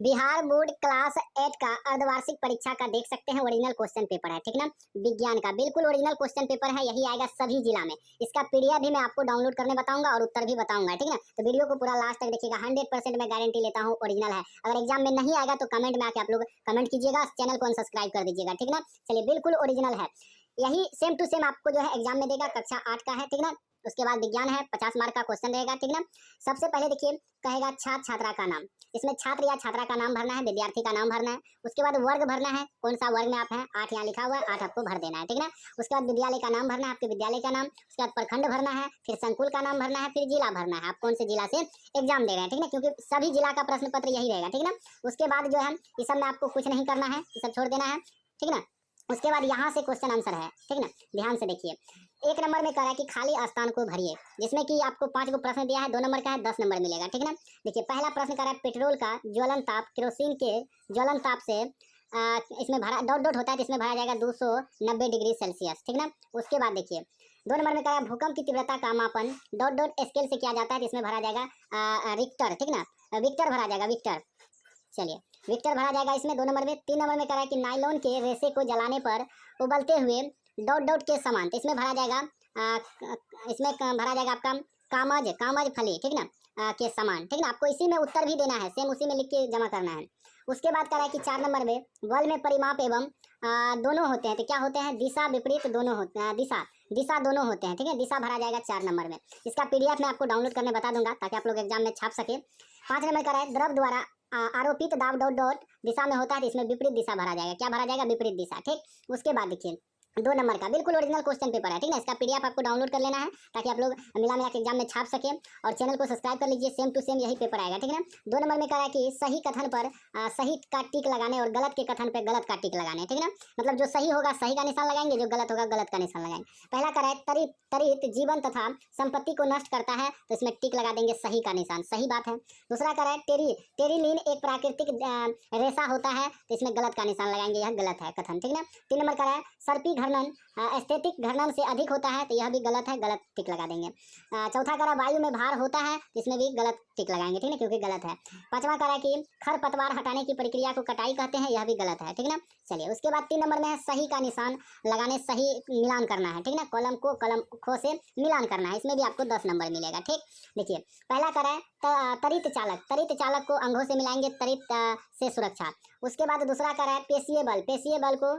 Bihar board class 8 का अर्धवार्षिक परीक्षा का देख सकते हैं ओरिजिनल क्वेश्चन पेपर है, ठीक ना। विज्ञान का बिल्कुल ओरिजिनल क्वेश्चन पेपर है, यही आएगा सभी जिला में। इसका पीडीएफ भी मैं आपको डाउनलोड करने बताऊंगा और उत्तर भी बताऊंगा, ठीक ना। तो वीडियो को पूरा लास्ट तक देखिएगा, 100% मैं गारंटी लेता हूँ ओरिजिनल है। अगर एग्जाम में नहीं आएगा तो कमेंट में आके आप लोग कमेंट कीजिएगा, चैनल को अनसब्सक्राइब कर दीजिएगा, ठीक ना। चलिए, बिल्कुल ओरिजिनल है, यही सेम टू सेम आपको जो है एग्जाम में देगा। कक्षा 8 का है, ठीक ना। उसके बाद विज्ञान है, 50 मार्क का क्वेश्चन रहेगा, ठीक ना। सबसे पहले देखिए, कहेगा छात्र छात्रा का नाम। इसमें छात्र या छात्रा का नाम भरना है, विद्यार्थी का नाम भरना है। उसके बाद वर्ग भरना है, कौन सा वर्ग में आप हैं, 8 यहाँ लिखा हुआ है, 8 आपको भर देना है, ठीक ना। उसके बाद विद्यालय का नाम भरना है, आपके विद्यालय का नाम। उसके बाद प्रखंड भरना है, फिर संकुल का नाम भरना है, फिर जिला भरना है, आप कौन से जिला से एग्जाम दे रहे हैं, ठीक ना। क्योंकि सभी जिला का प्रश्न पत्र यही रहेगा, ठीक ना। उसके बाद जो है इस सब में आपको कुछ नहीं करना है, ये सब छोड़ देना है, ठीक ना। उसके बाद यहाँ से क्वेश्चन आंसर है, ठीक ना। ध्यान से देखिए, 1 नंबर में कह रहा है कि खाली स्थान को भरिए, जिसमें कि आपको 5 को प्रश्न दिया है, 2 नंबर का है, 10 नंबर मिलेगा, ठीक ना। देखिए, पहला प्रश्न कह रहा है पेट्रोल का ज्वलन ताप केरोसिन के ज्वलन ताप से इसमें भरा डॉट डॉट होता है, तो इसमें भरा जाएगा 290 डिग्री सेल्सियस, ठीक ना। उसके बाद देखिए, 2 नंबर में कह रहा है भूकंप की तीव्रता का मापन डॉट डॉट स्केल से किया जाता है, तो इसमें भरा जाएगा रिक्टर, ठीक ना। विक्टर भरा जाएगा, विक्टर। चलिए, विक्टर भरा जाएगा इसमें 2 नंबर में। 3 नंबर में कह रहा है कि नायलॉन के रेशे को जलाने पर उबलते हुए डॉट डॉट के समान, तो इसमें भरा जाएगा भरा जाएगा आपका कामज कामज फली, ठीक ना, के समान, ठीक ना। आपको इसी में उत्तर भी देना है, सेम उसी में लिख के जमा करना है। उसके बाद कह रहा है कि 4 नंबर में बल में परिमाप एवं दोनों होते हैं, तो क्या होते हैं, दिशा विपरीत दोनों होते हैं, दिशा दोनों होते हैं, ठीक है। दिशा भरा जाएगा 4 नंबर में। इसका पीडीएफ मैं आपको डाउनलोड करने बता दूंगा ताकि आप लोग एग्जाम में छाप सके। 5 नंबर कह रहा है द्रव द्वारा आरोपित दाब डॉट डॉट दिशा में होता है, तो इसमें विपरीत दिशा भरा जाएगा, क्या भरा जाएगा, विपरीत दिशा, ठीक। उसके बाद देखिए, 2 नंबर का बिल्कुल ओरिजिनल क्वेश्चन पेपर है, ठीक ना। इसका पीडीएफ आपको डाउनलोड कर लेना है ताकि आप लोग मिला के एग्जाम में छाप सके, और चैनल को सब्सक्राइब कर लीजिए, सेम टू सेम यही पेपर आएगा, ठीक है ना। 2 नंबर में कह रहा है कि सही कथन पर सही का टिक लगाने और गलत के कथन पर गलत का टिक लगाने, ठीक है ना। मतलब जो सही होगा सही का निशान लगाएंगे, जो गलत होगा गलत का निशान लगाएंगे। पहला कह रहा है तरित जीवन तथा संपत्ति को नष्ट करता है, तो इसमें टिक लगा देंगे, सही का निशान, सही बात है। दूसरा कह रहा है टेरिलीन एक प्राकृतिक रेशा होता है, तो इसमें गलत का निशान लगाएंगे, यह गलत है कथन, ठीक ना। 3 नंबर कह रहा है सर्पी घर्षण एस्थेटिक घर्षण से अधिक होता है, तो यह भी गलत है, गलत टिक लगा देंगे। चौथा कह रहा है वायु में भार होता है, तो इसमें भी गलत टिक लगाएंगे, ठीक ना, क्योंकि गलत है। 5वां कह रहा है कि खरपतवार हटाने की प्रक्रिया को कटाई कहते हैं, यह भी गलत है, ठीक ना। चलिए, उसके बाद 3 नंबर में है सही का निशान लगाने, सही मिलान करना है, ठीक ना। कॉलम को कलम खो से मिलान करना है, इसमें भी आपको 10 नंबर मिलेगा, ठीक। देखिए, पहला कह रहा है तरित चालक को अंगों से मिलाएंगे, तरित से सुरक्षा। उसके बाद दूसरा कह रहा है पेशीय बल को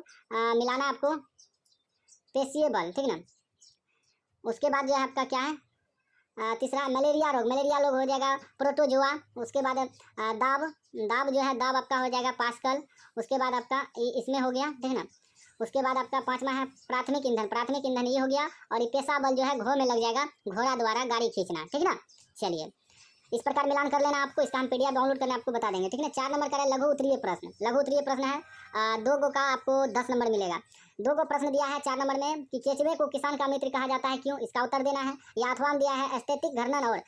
मिलाना आपको, पेशीय बल, ठीक ना। उसके बाद जो है आपका क्या है, तीसरा मलेरिया रोग हो जाएगा प्रोटोजोआ। उसके बाद दाब जो है, दाब आपका हो जाएगा पास्कल। उसके बाद आपका इसमें हो गया, ठीक ना। उसके बाद आपका 5वां है प्राथमिक ईंधन ये हो गया, और ये पेशा बल जो है घोड़ में लग जाएगा, घोड़ा द्वारा गाड़ी खींचना, ठीक ना। चलिए, इस प्रकार मिलान कर लेना आपको, इसका हम पीडीएफ डाउनलोड करने आपको बता देंगे, ठीक है। 4 नंबर का है लघु उत्तरीय प्रश्न है, 2 गो का आपको 10 नंबर मिलेगा। 2 गो प्रश्न दिया है 4 नंबर में कि केचुए को किसान का मित्र कहा जाता है, क्यों, इसका उत्तर देना है। या अथवा दिया है एस्थेटिक घर्षण और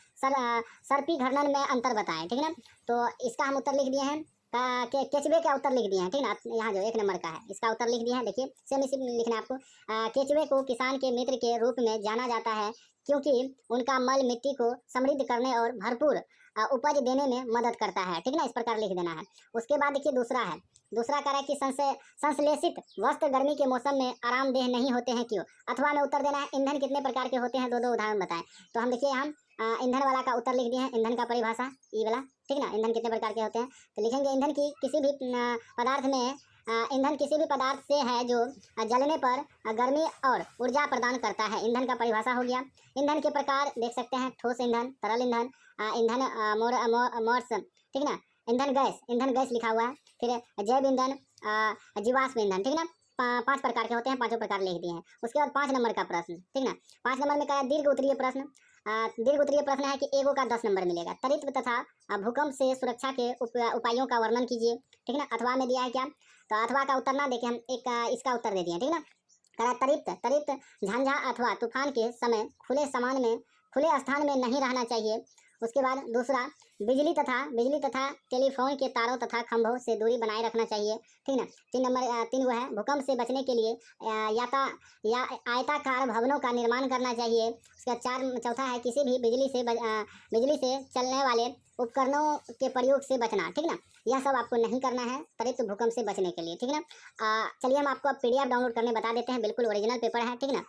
सर्पी घर्षण में अंतर बताएं, ठीक है ना। तो इसका हम उत्तर लिख दिए हैं, केचुए का उत्तर लिख दिए हैं, ठीक ना। यहाँ जो 1 नंबर का है इसका उत्तर लिख दिया है। देखिए, सेम इसी लिखना है आपको। केचुए को किसान के मित्र के रूप में जाना जाता है क्योंकि उनका मल मिट्टी को समृद्ध करने और भरपूर उपज देने में मदद करता है, ठीक ना। इस प्रकार लिख देना है। उसके बाद देखिए, दूसरा कह रहा है कि संश्लेषित वस्त्र गर्मी के मौसम में आरामदेह नहीं होते हैं, क्यों। अथवा में उत्तर देना है ईंधन कितने प्रकार के होते हैं, 2 उदाहरण बताएं। तो हम देखिए, हम ईंधन वाला का उत्तर लिख दिए हैं, ईंधन का परिभाषा ई वाला, ठीक ना। ईंधन कितने प्रकार के होते हैं, तो लिखेंगे ईंधन की किसी भी पदार्थ में ईंधन किसी भी पदार्थ से है जो जलने पर गर्मी और ऊर्जा प्रदान करता है, ईंधन का परिभाषा हो गया। ईंधन के प्रकार देख सकते हैं, ठोस ईंधन, तरल ईंधन, मोर्स, ठीक ना। ईंधन गैस लिखा हुआ है। फिर जैव ईंधन, जीवाश्म ईंधन, ठीक ना। 5 प्रकार के होते हैं, 5 प्रकार लिख दिए हैं। उसके बाद 5 नंबर का प्रश्न, ठीक ना। 5 नंबर में क्या है, दीर्घ उत्तरीय प्रश्न है कि 1 का 10 नंबर मिलेगा। तरित तथा भूकंप से सुरक्षा के उपायों का वर्णन कीजिए, ठीक ना। अथवा में दिया है क्या, तो अथवा का उत्तर ना देके हम एक इसका उत्तर दे दिए, ठीक ना। तरित झंझा अथवा तूफान के समय खुले स्थान में नहीं रहना चाहिए उसके बाद दूसरा, बिजली तथा टेलीफोन के तारों तथा खंभों से दूरी बनाए रखना चाहिए, ठीक ना। 3 वो है, भूकंप से बचने के लिए या आयताकार भवनों का निर्माण करना चाहिए। उसका चौथा है, किसी भी बिजली से चलने वाले उपकरणों के प्रयोग से बचना, ठीक ना। यह सब आपको नहीं करना है त्वरित भूकंप से बचने के लिए, ठीक ना। चलिए हम आपको अब पीडीएफ डाउनलोड करने बता देते हैं, बिल्कुल ओरिजिनल पेपर है, ठीक ना।